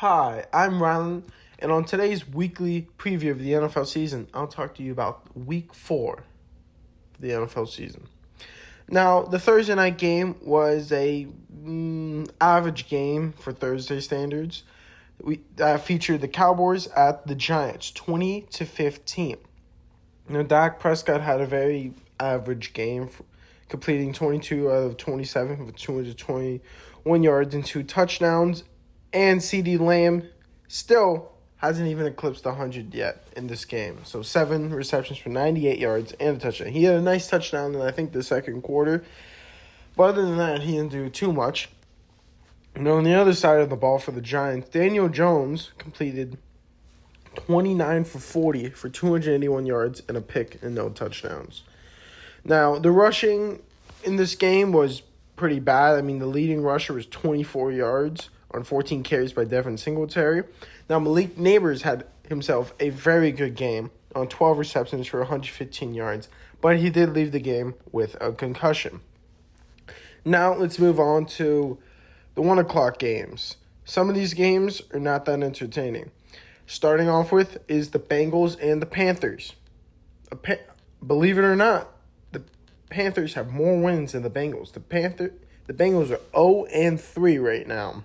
Hi, I'm Rylan, and on today's weekly preview of the NFL season, I'll talk to you about Week 4 of the NFL season. Now, the Thursday night game was a average game for Thursday standards. We featured the Cowboys at the Giants, 20-15. Dak Prescott had a very average game, completing 22 out of 27 for 221 yards and 2 touchdowns. And CeeDee Lamb still hasn't even eclipsed 100 yet in this game. So 7 receptions for 98 yards and a touchdown. He had a nice touchdown in, I think, the second quarter. But other than that, he didn't do too much. On the other side of the ball for the Giants, Daniel Jones completed 29 for 40 for 281 yards and a pick and no touchdowns. Now, the rushing in this game was pretty bad. I mean, the leading rusher was 24 yards on 14 carries by Devin Singletary. Now, Malik Nabers had himself a very good game on 12 receptions for 115 yards, but he did leave the game with a concussion. Now, let's move on to the 1 o'clock games. Some of these games are not that entertaining. Starting off with is the Bengals and the Panthers. Believe it or not, the Panthers have more wins than the Bengals. The Bengals are 0-3 right now.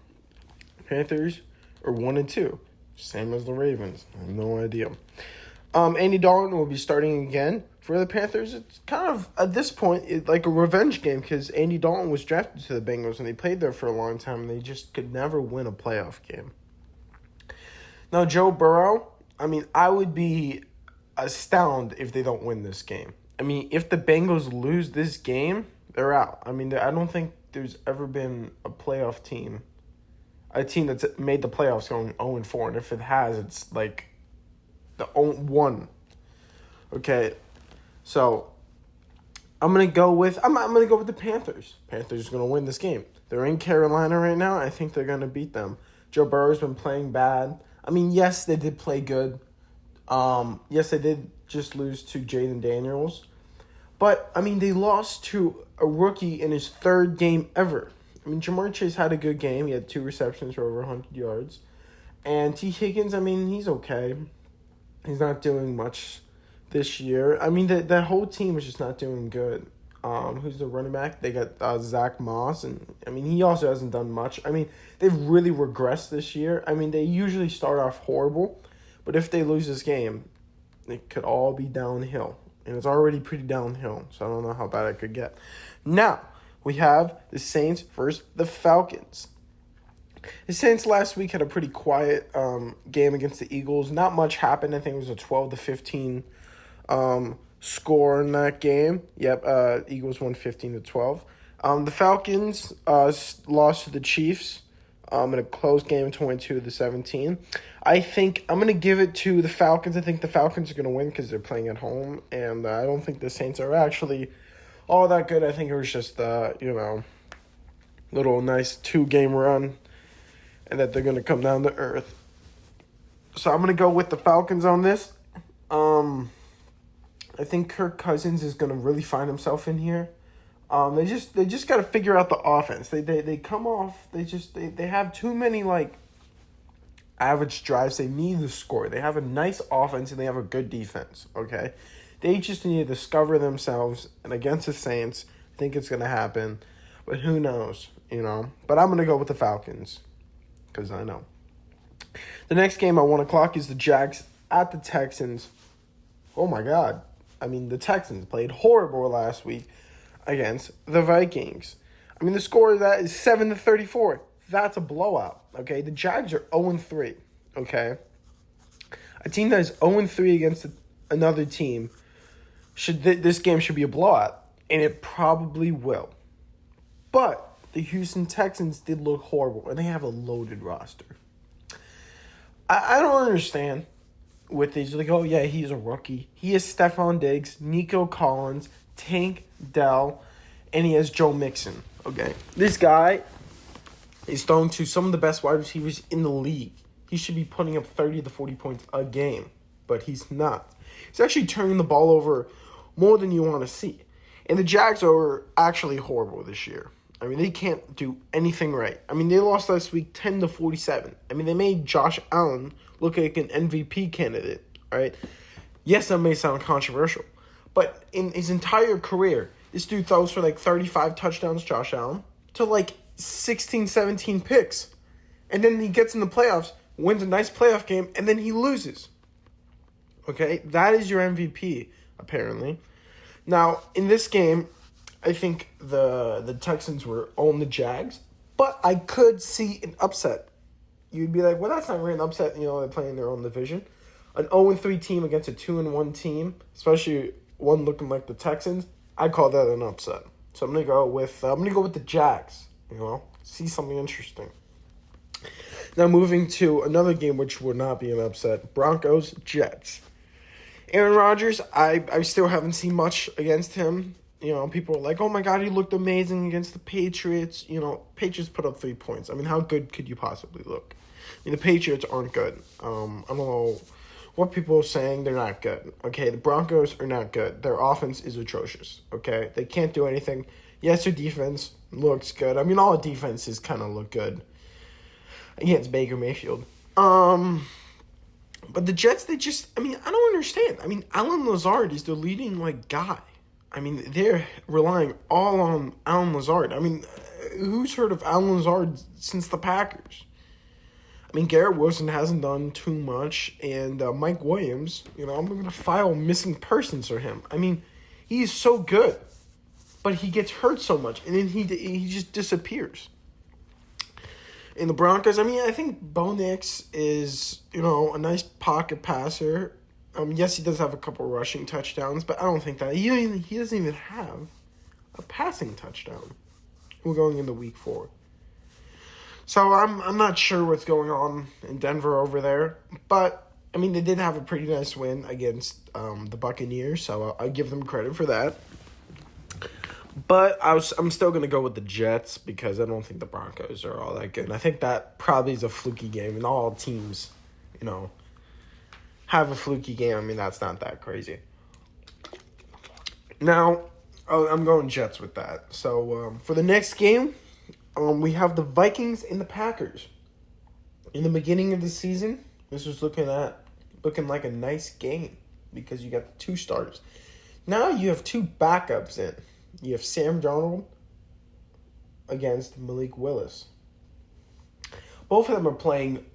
Panthers are 1-2, same as the Ravens. I have no idea. Andy Dalton will be starting again for the Panthers. It's kind of, at this point, like a revenge game because Andy Dalton was drafted to the Bengals and they played there for a long time and they just could never win a playoff game. Now, Joe Burrow, I would be astounded if they don't win this game. If the Bengals lose this game, they're out. I don't think there's ever been a team that's made the playoffs going 0-4, and if it has, it's like the 1. Okay, so I'm gonna go with the Panthers. Panthers are gonna win this game. They're in Carolina right now. I think they're gonna beat them. Joe Burrow's been playing bad. Yes, they did play good. Yes, they did just lose to Jaden Daniels, but they lost to a rookie in his 3rd game ever. Jamar Chase had a good game. He had 2 receptions for over 100 yards. And T. Higgins, he's okay. He's not doing much this year. The whole team is just not doing good. Who's the running back? They got Zach Moss. And, he also hasn't done much. They've really regressed this year. They usually start off horrible. But if they lose this game, it could all be downhill. And it's already pretty downhill. So I don't know how bad it could get. Now, we have the Saints versus the Falcons. The Saints last week had a pretty quiet game against the Eagles. Not much happened. I think it was a 12-15 score in that game. Eagles won 15-12. The Falcons lost to the Chiefs in a close game, 22-17. I think I'm going to give it to the Falcons. I think the Falcons are going to win because they're playing at home, and I don't think the Saints are actually all that good. I think it was just little nice 2-game run, and that they're going to come down to earth. So I'm going to go with the Falcons on this. I think Kirk Cousins is going to really find himself in here. They just got to figure out the offense. They come off. They have too many average drives. They need to score. They have a nice offense and they have a good defense. Okay. They just need to discover themselves, and against the Saints, I think it's going to happen. But who knows, But I'm going to go with the Falcons because I know. The next game at 1 o'clock is the Jags at the Texans. Oh, my God. The Texans played horrible last week against the Vikings. The score of that is 7-34. That's a blowout, okay? The Jags are 0-3, okay? A team that is 0-3 against another team, this game should be a blowout, and it probably will. But the Houston Texans did look horrible, and they have a loaded roster. I don't understand with these. He's a rookie. He has Stephon Diggs, Nico Collins, Tank Dell, and he has Joe Mixon. Okay, this guy is throwing to some of the best wide receivers in the league. He should be putting up 30 to 40 points a game, but he's not. He's actually turning the ball over more than you want to see. And the Jags are actually horrible this year. I mean, they can't do anything right. I mean, they lost last week 10-47. I mean, they made Josh Allen look like an MVP candidate, right? Yes, that may sound controversial, but in his entire career, this dude throws for like 35 touchdowns, Josh Allen, to like 16, 17 picks. And then he gets in the playoffs, wins a nice playoff game, and then he loses. Okay? That is your MVP, apparently. Now, in this game, I think the Texans were on the Jags, but I could see an upset. You'd be like, well, that's not really an upset. You know, they're playing their own division. An 0-3 team against a 2-1 team, especially one looking like the Texans, I call that an upset. So I'm gonna go with the Jags. You know, see something interesting. Now moving to another game which would not be an upset: Broncos Jets. Aaron Rodgers, I still haven't seen much against him. You know, people are like, oh my God, he looked amazing against the Patriots. You know, Patriots put up 3 points. I mean, how good could you possibly look? I mean, the Patriots aren't good. I don't know what people are saying. They're not good. Okay, the Broncos are not good. Their offense is atrocious. Okay, they can't do anything. Yes, their defense looks good. I mean, all defenses kind of look good against Baker Mayfield. But the Jets, I don't understand. I mean, Allen Lazard is the leading, guy. I mean, they're relying all on Allen Lazard. I mean, who's heard of Allen Lazard since the Packers? I mean, Garrett Wilson hasn't done too much, and Mike Williams, you know, I'm going to file missing persons for him. I mean, he's so good, but he gets hurt so much, and then he just disappears. In the Broncos, I mean, I think Bo Nix is, you know, a nice pocket passer. Yes, he does have a couple rushing touchdowns, but I don't think that he doesn't even have a passing touchdown. We're going into week 4. So I'm not sure what's going on in Denver over there, but I mean, they did have a pretty nice win against the Buccaneers, so I give them credit for that. But I'm still going to go with the Jets because I don't think the Broncos are all that good. And I think that probably is a fluky game, and all teams, you know, have a fluky game. I mean, that's not that crazy. Now, I'm going Jets with that. So, for the next game, we have the Vikings and the Packers. In the beginning of the season, this was looking like a nice game because you got the 2 starters. Now you have 2 backups in. You have Sam Darnold against Malik Willis. Both of them are playing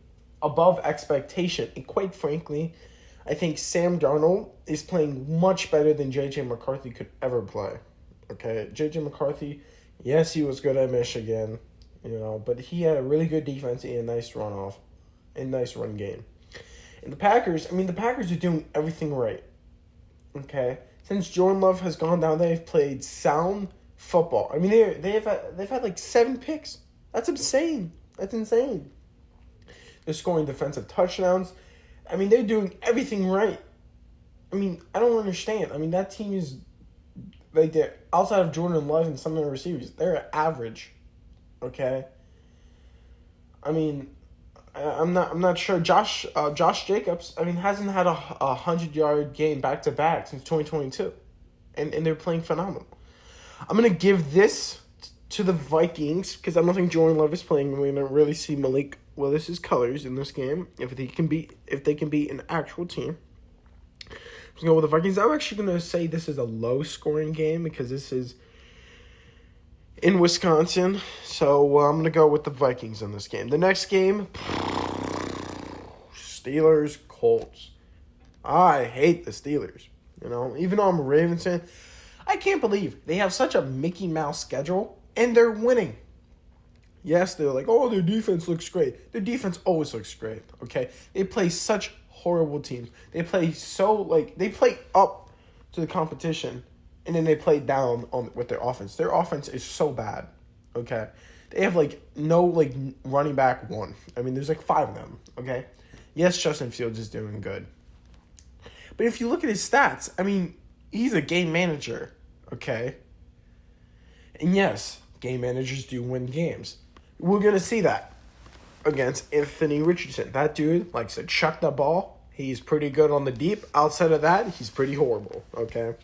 above expectation. And quite frankly, I think Sam Darnold is playing much better than J.J. McCarthy could ever play. Okay, J.J. McCarthy, yes, he was good at Michigan, you know, but he had a really good defense and a nice run game. And the Packers are doing everything right. Okay, since Jordan Love has gone down, they've played sound football. I mean, they've had like 7 picks. That's insane. They're scoring defensive touchdowns. I mean, they're doing everything right. I mean, I don't understand. I mean, that team is like, they're outside of Jordan Love and some of the receivers, they're average. Okay. I mean, I'm not sure. Josh Jacobs, I mean, hasn't had a 100-yard game back to back since 2022, and they're playing phenomenal. I'm gonna give this to the Vikings because I don't think Jordan Love is playing. We're gonna really see Malik Willis's colors in this game if they can beat an actual team. I'm gonna go with the Vikings. I'm actually gonna say this is a low-scoring game because this is in Wisconsin, so I'm going to go with the Vikings in this game. The next game, Steelers-Colts. I hate the Steelers, you know. Even though I'm a Ravens fan, I can't believe they have such a Mickey Mouse schedule, and they're winning. Yes, they're like, oh, their defense looks great. Their defense always looks great, okay? They play such horrible teams. They play they play up to the competition, and then they play down with their offense. Their offense is so bad, okay? They have, no running back one. I mean, there's, 5 of them, okay? Yes, Justin Fields is doing good. But if you look at his stats, I mean, he's a game manager, okay? And yes, game managers do win games. We're going to see that against Anthony Richardson. That dude likes to chuck the ball. He's pretty good on the deep. Outside of that, he's pretty horrible, okay?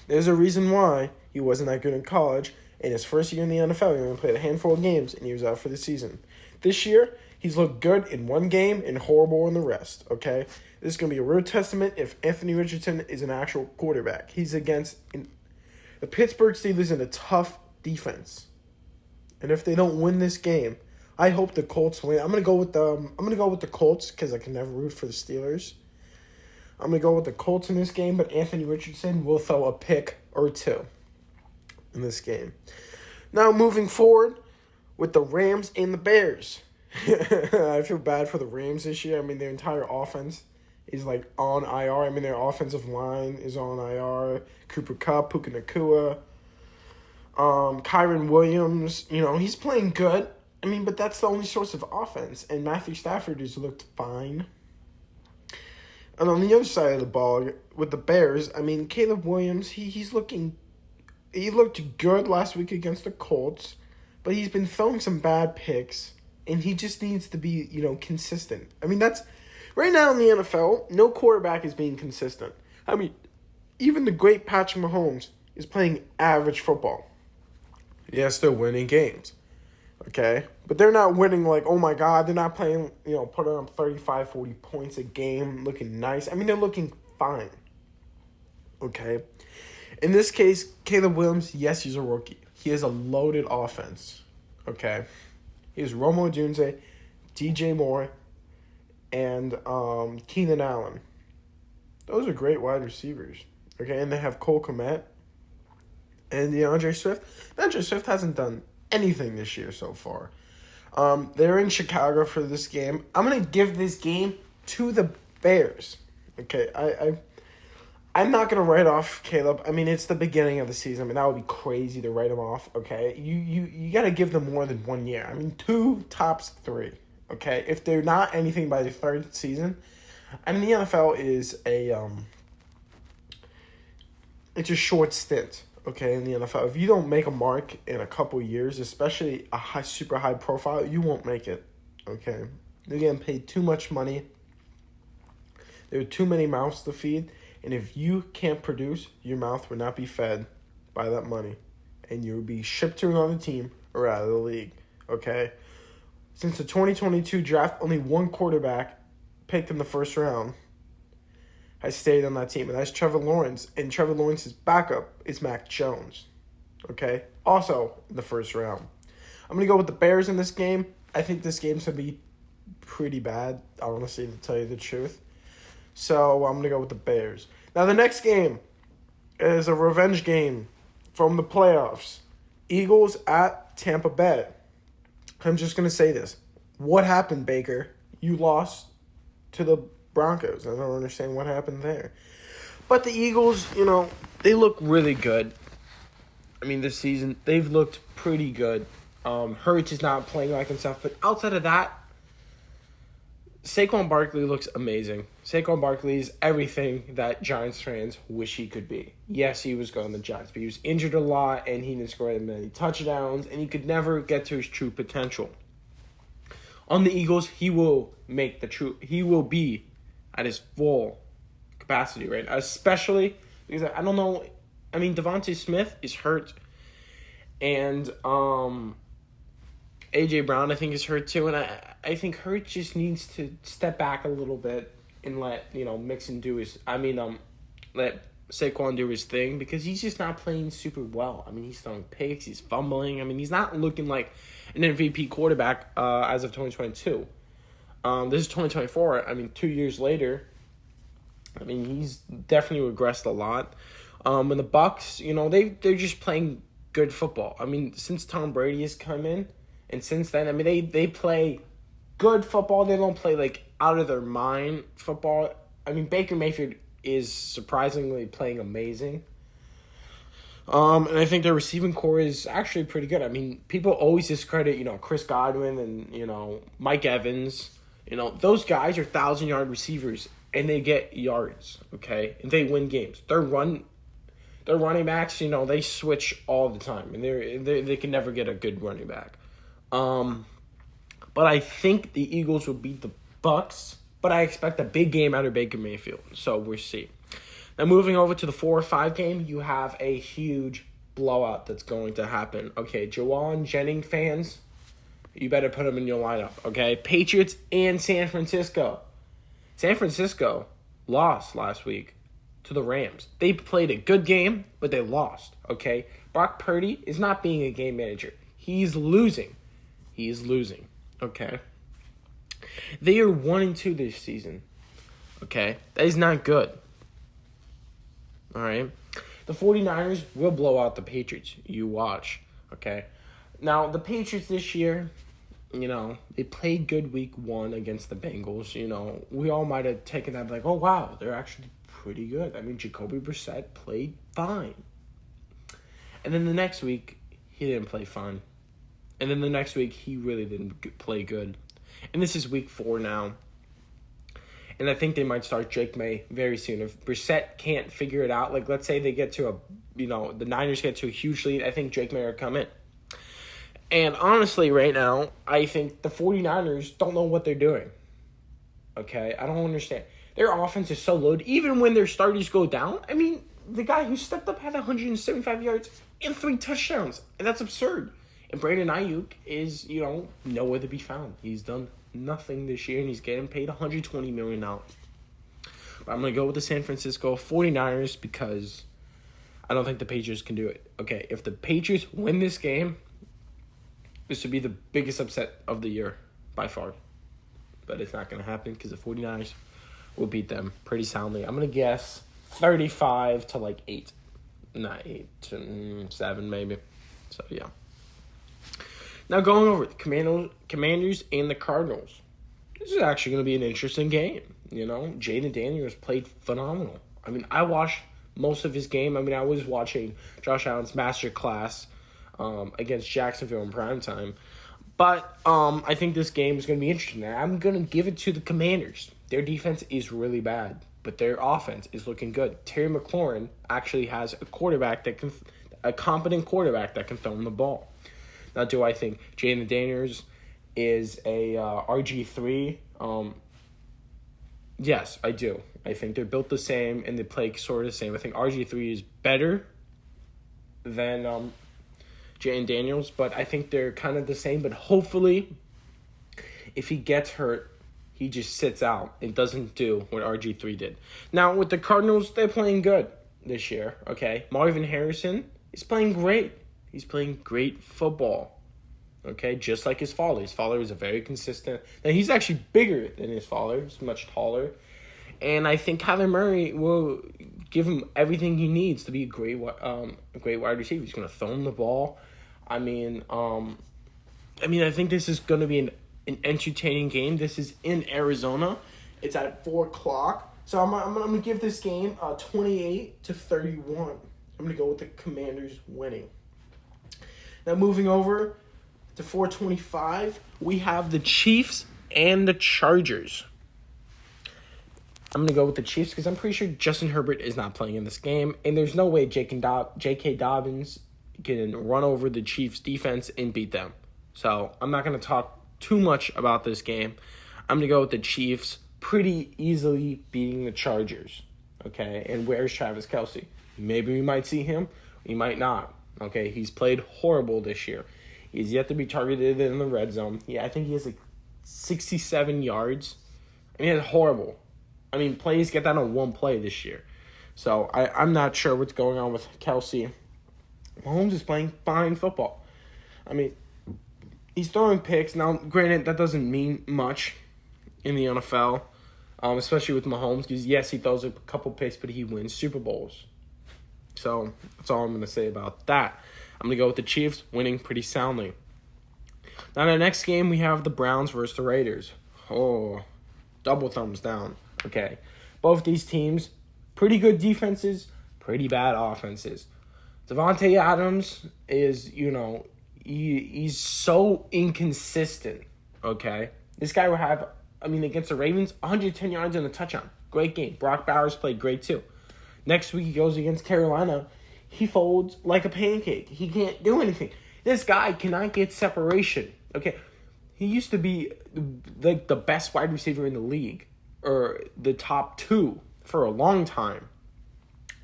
There's a reason why he wasn't that good in college, In his first year in the NFL, he only played a handful of games, and he was out for the season. This year, he's looked good in one game and horrible in the rest, okay? This is going to be a real testament if Anthony Richardson is an actual quarterback. He's against the Pittsburgh Steelers in a tough defense. And if they don't win this game, I hope the Colts win. I'm gonna go with the Colts because I can never root for the Steelers. I'm gonna go with the Colts in this game, but Anthony Richardson will throw a pick or two in this game. Now moving forward with the Rams and the Bears. I feel bad for the Rams this year. I mean, their entire offense is like on IR. I mean, their offensive line is on IR. Cooper Kupp, Puka Nacua, Kyron Williams. You know, he's playing good. I mean, but that's the only source of offense. And Matthew Stafford has looked fine. And on the other side of the ball, with the Bears, I mean, Caleb Williams, he looked good last week against the Colts, but he's been throwing some bad picks, and he just needs to be, consistent. I mean, that's right now in the NFL, no quarterback is being consistent. I mean, even the great Patrick Mahomes is playing average football. Yes, they're winning games. Okay? But they're not winning like, oh my God, they're not playing, putting up 35, 40 points a game, looking nice. I mean, they're looking fine. Okay? In this case, Caleb Williams, yes, he's a rookie. He has a loaded offense. Okay? He has Romo Odunze, DJ Moore, and Keenan Allen. Those are great wide receivers. Okay? And they have Cole Kmet and DeAndre Swift. DeAndre Swift hasn't done anything this year so far. They're in Chicago for this game. I'm going to give this game to the Bears. Okay, I'm not going to write off Caleb. I mean, it's the beginning of the season. I mean, that would be crazy to write him off, okay? You got to give them more than 1 year. I mean, 2 tops 3, okay? If they're not anything by the third season, I mean, the NFL is it's a short stint. Okay, in the NFL, if you don't make a mark in a couple years, especially a super high profile, you won't make it. Okay, they're getting paid too much money. There are too many mouths to feed, and if you can't produce, your mouth will not be fed by that money, and you will be shipped to another team or out of the league. Okay, since the 2022 draft, only one quarterback picked in the first round has stayed on that team, and that's Trevor Lawrence. And Trevor Lawrence's backup is Mac Jones. Okay? Also in the first round. I'm going to go with the Bears in this game. I think this game's going to be pretty bad, honestly, to tell you the truth. So I'm going to go with the Bears. Now, the next game is a revenge game from the playoffs. Eagles at Tampa Bay. I'm just going to say this. What happened, Baker? You lost to the Broncos. I don't understand what happened there. But the Eagles, they look really good. I mean, this season, they've looked pretty good. Hurts is not playing like himself. But outside of that, Saquon Barkley looks amazing. Saquon Barkley is everything that Giants fans wish he could be. Yes, he was going to the Giants, but he was injured a lot, and he didn't score that many touchdowns, and he could never get to his true potential. On the Eagles, he will be at his full capacity, right? Especially because I don't know. I mean, Devontae Smith is hurt, and A.J. Brown, I think, is hurt too. And I think Hurts just needs to step back a little bit and let Mixon do his. Let Saquon do his thing because he's just not playing super well. I mean, he's throwing picks, he's fumbling. I mean, he's not looking like an MVP quarterback as of 2022. This is 2024. I mean, 2 years later, I mean, he's definitely regressed a lot. And the Bucs, they're just playing good football. I mean, since Tom Brady has come in, and since then, I mean, they play good football. They don't play, like, out of their mind football. I mean, Baker Mayfield is surprisingly playing amazing. And I think their receiving core is actually pretty good. I mean, people always discredit, Chris Godwin and, Mike Evans. Those guys are 1,000-yard receivers, and they get yards, okay? And they win games. Their running backs, they switch all the time, and they can never get a good running back. But I think the Eagles will beat the Bucs, but I expect a big game out of Baker Mayfield, so we'll see. Now, moving over to the 4 or 5 game, you have a huge blowout that's going to happen. Okay, Jawan Jennings fans, you better put him in your lineup, okay? Patriots and San Francisco. San Francisco lost last week to the Rams. They played a good game, but they lost, okay? Brock Purdy is not being a game manager. He's losing. Okay? They are 1-2 this season, okay? That is not good, all right? The 49ers will blow out the Patriots. You watch, okay? Now, the Patriots this year, they played good week 1 against the Bengals. We all might have taken that like, oh, wow, they're actually pretty good. I mean, Jacoby Brissett played fine. And then the next week, he didn't play fine. And then the next week, he really didn't play good. And this is week 4 now. And I think they might start Drake May very soon. If Brissett can't figure it out, like let's say they get to the Niners get to a huge lead, I think Drake May will come in. And honestly, right now, I think the 49ers don't know what they're doing. Okay? I don't understand. Their offense is so loaded. Even when their starters go down, I mean, the guy who stepped up had 175 yards and 3 touchdowns. And that's absurd. And Brandon Ayuk is, nowhere to be found. He's done nothing this year, and he's getting paid $120 million. But I'm going to go with the San Francisco 49ers because I don't think the Patriots can do it. Okay, if the Patriots win this game, this would be the biggest upset of the year by far. But it's not going to happen because the 49ers will beat them pretty soundly. I'm going to guess 35 to 8. Not 8 to 7 maybe. So, yeah. Now, going over the Commanders and the Cardinals. This is actually going to be an interesting game. Jaden Daniels played phenomenal. I mean, I watched most of his game. I mean, I was watching Josh Allen's masterclass against Jacksonville in primetime. But I think this game is going to be interesting. I'm going to give it to the Commanders. Their defense is really bad, but their offense is looking good. Terry McLaurin actually has a competent quarterback that can throw him the ball. Now, do I think Jaden Daniels is a RG3? Yes, I do. I think they're built the same and they play sort of the same. I think RG3 is better than Jaden Daniels, but I think they're kind of the same. But hopefully, if he gets hurt, he just sits out and doesn't do what RG3 did. Now, with the Cardinals, they're playing good this year, okay? Marvin Harrison is playing great. He's playing great football, okay? Just like his father. His father is a very consistent. Now, he's actually bigger than his father. He's much taller. And I think Kyler Murray will give him everything he needs to be a great wide receiver. He's going to throw him the ball. I think this is going to be an entertaining game. This is in Arizona. It's at 4 o'clock. So I'm going to give this game 28-31. I'm going to go with the Commanders winning. Now, moving over to 425, we have the Chiefs and the Chargers. I'm going to go with the Chiefs because I'm pretty sure Justin Herbert is not playing in this game. And there's no way J.K. Dobbins can run over the Chiefs' defense and beat them. So I'm not going to talk too much about this game. I'm going to go with the Chiefs pretty easily beating the Chargers. Okay, and where's Travis Kelce? Maybe we might see him. We might not. Okay, he's played horrible this year. He's yet to be targeted in the red zone. Yeah, I think he has 67 yards. I mean, it's horrible. I mean, plays get that on one play this year. So I'm not sure what's going on with Kelce. Mahomes is playing fine football. I mean, he's throwing picks. Now, granted, that doesn't mean much in the NFL, especially with Mahomes. Because, yes, he throws a couple picks, but he wins Super Bowls. So that's all I'm going to say about that. I'm going to go with the Chiefs winning pretty soundly. Now, in the next game, we have the Browns versus the Raiders. Oh, double thumbs down. Okay. Both these teams, pretty good defenses, pretty bad offenses. Davante Adams is, he's so inconsistent, okay? This guy will have, against the Ravens, 110 yards and a touchdown. Great game. Brock Bowers played great too. Next week he goes against Carolina. He folds like a pancake. He can't do anything. This guy cannot get separation. Okay, he used to be like the best wide receiver in the league, or the top 2 for a long time,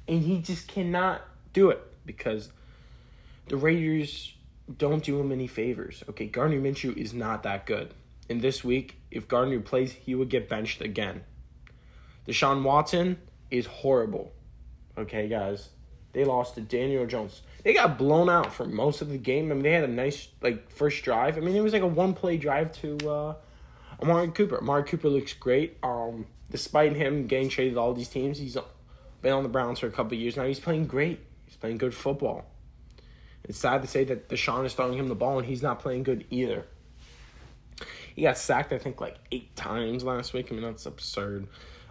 and he just cannot do it because the Raiders don't do him any favors. Okay, Gardner Minshew is not that good. And this week, if Gardner plays, he would get benched again. Deshaun Watson is horrible. Okay, guys. They lost to Daniel Jones. They got blown out for most of the game. I mean, they had a nice first drive. I mean, it was like a one-play drive to Amari Cooper. Amari Cooper looks great. Despite him getting traded to all these teams, he's been on the Browns for a couple of years now. He's playing great. He's playing good football. It's sad to say that Deshaun is throwing him the ball and he's not playing good either. He got sacked, I think, 8 times last week. I mean, that's absurd.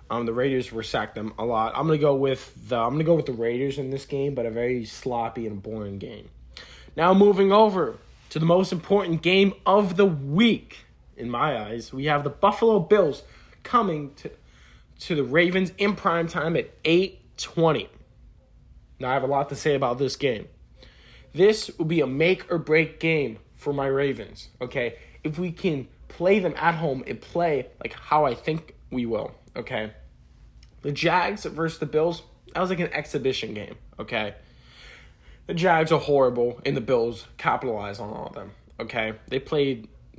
The Raiders were sacked them a lot. I'm gonna go with the Raiders in this game, but a very sloppy and boring game. Now moving over to the most important game of the week, in my eyes, we have the Buffalo Bills coming to the Ravens in prime time at 8:20. Now I have a lot to say about this game. This will be a make or break game for my Ravens. Okay, if we can play them at home and play how I think we will. Okay. The Jags versus the Bills, that was like an exhibition game, okay? The Jags are horrible, and the Bills capitalize on all of them, okay?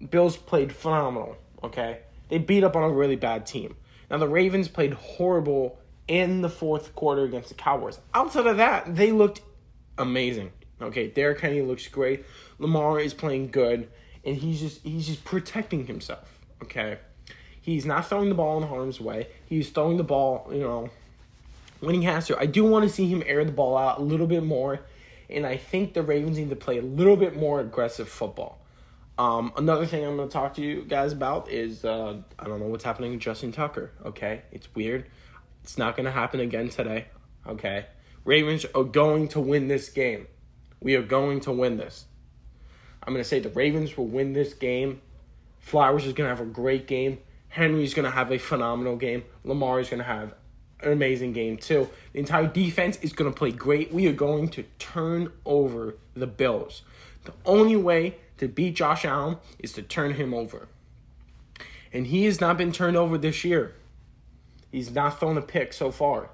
Bills played phenomenal, okay? They beat up on a really bad team. Now, the Ravens played horrible in the fourth quarter against the Cowboys. Outside of that, they looked amazing, okay? Derrick Henry looks great. Lamar is playing good, and he's just protecting himself, okay? He's not throwing the ball in harm's way. He's throwing the ball, when he has to. I do want to see him air the ball out a little bit more, and I think the Ravens need to play a little bit more aggressive football. Another thing I'm going to talk to you guys about is, I don't know what's happening with Justin Tucker, okay? It's weird. It's not going to happen again today, okay? Ravens are going to win this game. We are going to win this. I'm going to say the Ravens will win this game. Flowers is going to have a great game. Henry's going to have a phenomenal game. Lamar is going to have an amazing game too. The entire defense is going to play great. We are going to turn over the Bills. The only way to beat Josh Allen is to turn him over. And he has not been turned over this year. He's not thrown a pick so far.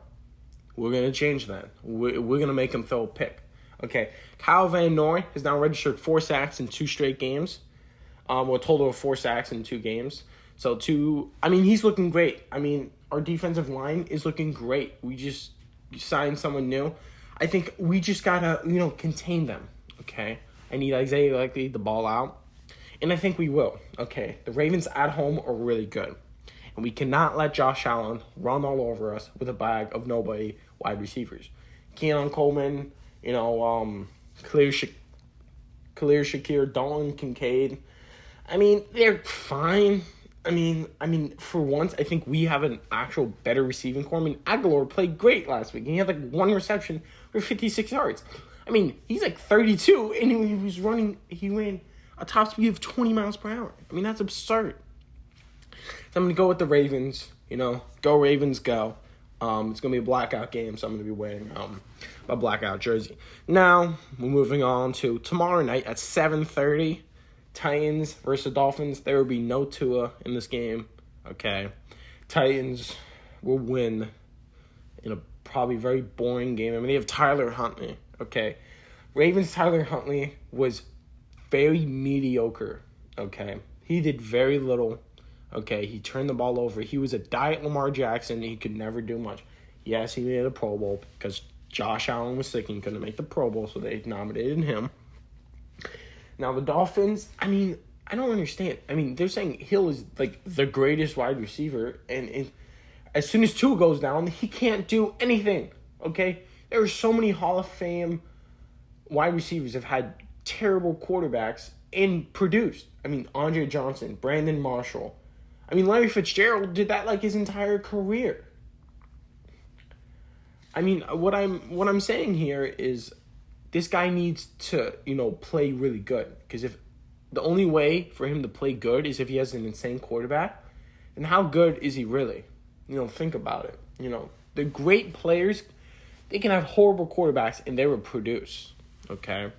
We're going to change that. We're going to make him throw a pick. Okay, Kyle Van Noy has now registered 4 sacks in 2 straight games. A total of 4 sacks in 2 games. So, he's looking great. Our defensive line is looking great. We just signed someone new. I think we just got to, contain them, okay? I need Isaiah Likely the ball out, and I think we will, okay? The Ravens at home are really good, and we cannot let Josh Allen run all over us with a bag of nobody wide receivers. Keon Coleman, Khalil Shakir, Dalton Kincaid. They're fine. For once, I think we have an actual better receiving core. Aguilar played great last week. He had 1 reception for 56 yards. He's 32, and he ran a top speed of 20 miles per hour. That's absurd. So I'm going to go with the Ravens. Go Ravens, go. It's going to be a blackout game, so I'm going to be wearing my blackout jersey. Now, we're moving on to tomorrow night at 7:30. Titans versus Dolphins. There will be no Tua in this game. Okay. Titans will win in a probably very boring game. They have Tyler Huntley. Okay. Ravens' Tyler Huntley was very mediocre. Okay. He did very little. Okay. He turned the ball over. He was a diet Lamar Jackson. He could never do much. Yes, he made a Pro Bowl because Josh Allen was sick and couldn't make the Pro Bowl, so they nominated him. Now, the Dolphins, I don't understand. They're saying Hill is, the greatest wide receiver, and as soon as Tua goes down, he can't do anything, okay? There are so many Hall of Fame wide receivers have had terrible quarterbacks and produced. Andre Johnson, Brandon Marshall. Larry Fitzgerald did that, his entire career. What I'm saying here is this guy needs to, play really good. Because if the only way for him to play good is if he has an insane quarterback, then how good is he really? Think about it. The great players, they can have horrible quarterbacks and they will produce. Okay?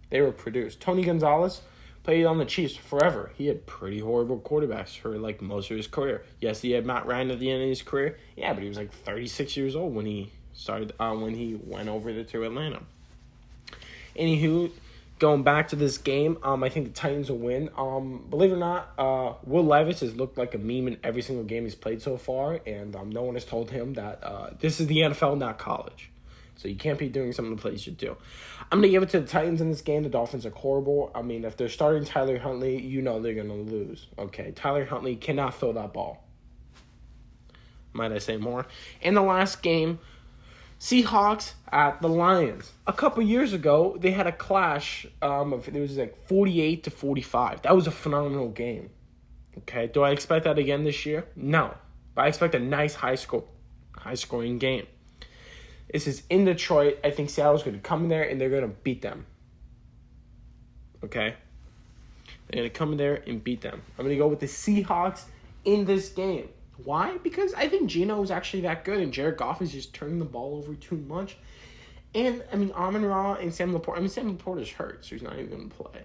They will produce. Tony Gonzalez played on the Chiefs forever. He had pretty horrible quarterbacks for most of his career. Yes, he had Matt Ryan at the end of his career. Yeah, but he was 36 years old when he started when he went over to Atlanta. Anywho, going back to this game, I think the Titans will win. Believe it or not, Will Levis has looked like a meme in every single game he's played so far, and no one has told him that this is the NFL, not college. So you can't be doing something the players should do. I'm going to give it to the Titans in this game. The Dolphins are horrible. I mean, if they're starting Tyler Huntley, you know they're going to lose. Okay, Tyler Huntley cannot throw that ball. Might I say more? In the last game, Seahawks at the Lions. A couple years ago, they had a clash. It was like 48-45. That was a phenomenal game. Okay, do I expect that again this year? No, but I expect a nice high-scoring game. This is in Detroit. I think Seattle's going to come in there and they're going to beat them. Okay? They're going to come in there and beat them. I'm going to go with the Seahawks in this game. Why? Because I think Geno is actually that good and Jared Goff is just turning the ball over too much. And, I mean, Amon-Ra and Sam Laporta. I mean, Sam Laporta's hurt, so he's not even going to play.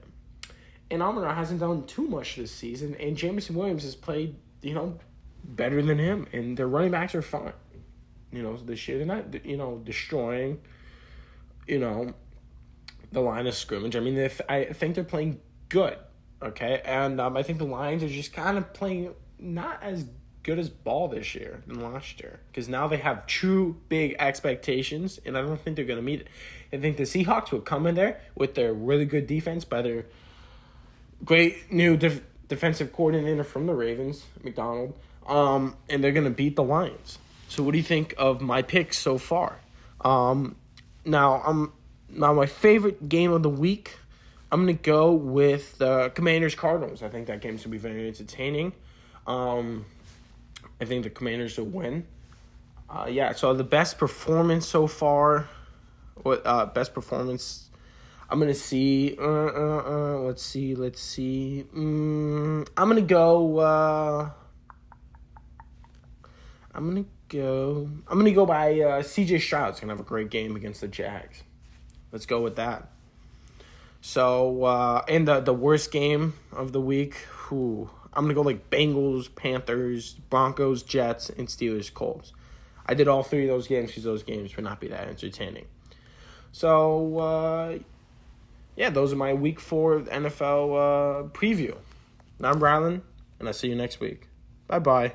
And Amon-Ra hasn't done too much this season. And Jameson Williams has played, better than him. And their running backs are fine. This year. They're not, destroying, the line of scrimmage. I mean, I think they're playing good, okay? And I think the Lions are just kind of playing not as good as ball this year than last year. Because now they have true big expectations, and I don't think they're going to meet it. I think the Seahawks will come in there with their really good defense by their great new defensive coordinator from the Ravens, McDonald, and they're going to beat the Lions. So what do you think of my picks so far? Now my favorite game of the week, I'm going to go with the Commanders-Cardinals. I think that game's going to be very entertaining. I think the Commanders will win. So the best performance so far, I'm going to see, let's see. I'm going to go by CJ Stroud's going to have a great game against the Jags. Let's go with that. So, in the worst game of the week, I'm going to go like Bengals, Panthers, Broncos, Jets, and Steelers, Colts. I did all three of those games because those games would not be that entertaining. So, those are my Week 4 NFL preview. I'm Rylan, and I'll see you next week. Bye-bye.